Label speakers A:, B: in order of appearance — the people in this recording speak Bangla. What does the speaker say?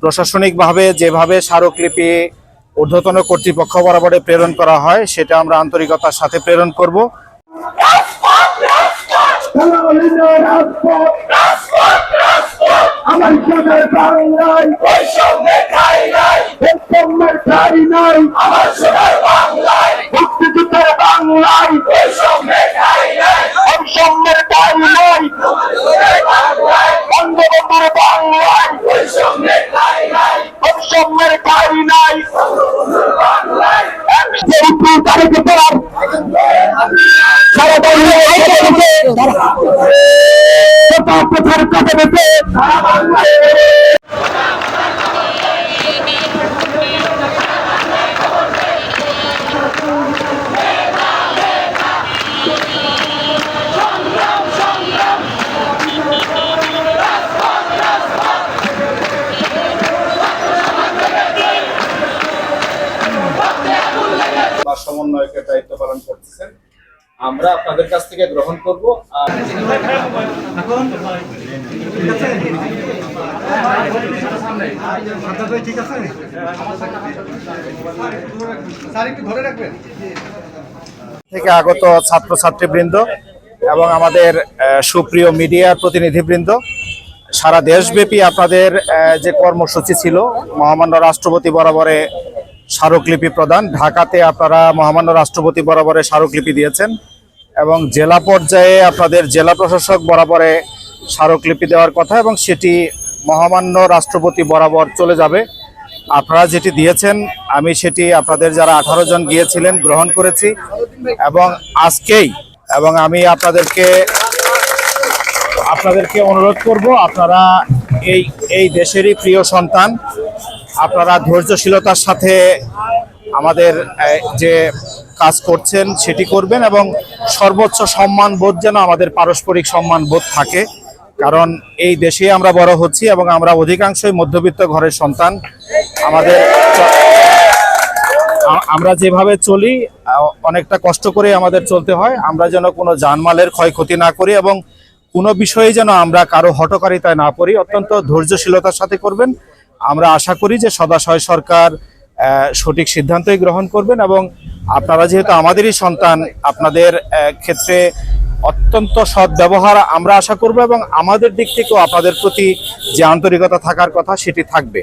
A: প্রশাসনিকভাবে যেভাবে স্মারকলিপি ঊর্ধ্বতন কর্তৃপক্ষ বরাবরে প্রেরণ করা হয় সেটা আমরা আন্তরিকতার সাথে প্রেরণ করব। সমন্বয়কের দায়িত্ব পালন করতেছেন, আমরা আপনাদের কাছ থেকে গ্রহণ করব। থেকে আগত ছাত্রছাত্রীবৃন্দ এবং আমাদের সুপ্রিয় মিডিয়ার প্রতিনিধিবৃন্দ, সারা দেশব্যাপী আপনাদের যে কর্মসূচি ছিল মহামান্য রাষ্ট্রপতি বরাবরে স্মারকলিপি প্রদান, ঢাকাতে আপনারা মহামান্য রাষ্ট্রপতি বরাবরে স্মারকলিপি দিয়েছেন এবং জেলা পর্যায়ে আপনাদের জেলা প্রশাসক বরাবরে স্মারকলিপি দেওয়ার কথা এবং সেটি মহামান্য রাষ্ট্রপতি বরাবর চলে যাবে। আপনারা যেটি দিয়েছেন আমি সেটি আপনাদের যারা 18 জন গিয়েছিলেন গ্রহণ করেছি এবং আজকেই এবং আমি আপনাদেরকে অনুরোধ করব, আপনারা এই দেশেরই প্রিয় সন্তান, আপনারা ধৈর্যশীলতার সাথে আমাদের যে কাজ করছেন সেটি করবেন এবং সর্বোচ্চ সম্মানবোধ যেন আমাদের পারস্পরিক সম্মানবোধ থাকে, কারণ এই দেশে আমরা বড় হচ্ছি এবং আমরা অধিকাংশই মধ্যবিত্ত ঘরের সন্তান। আমরা যেভাবে চলি অনেকটা কষ্ট করে আমাদের চলতে হয়, আমরা যেন কোনো জানমালের ক্ষয়ক্ষতি না করি এবং কোনো বিষয়ে যেন আমরা কারো হঠকারিতায় না পড়ি। অত্যন্ত ধৈর্যশীলতার সাথে করবেন। আমরা আশা করি যে সদাশয় সরকার সঠিক সিদ্ধান্তই গ্রহণ করবেন এবং আপনারা যেহেতু আমাদেরই সন্তান, আপনাদের ক্ষেত্রে অত্যন্ত সৎ ব্যবহার আমরা আশা করব এবং আমাদের দিক থেকেও আপনাদের প্রতি যে আন্তরিকতা থাকার কথা সেটি থাকবে।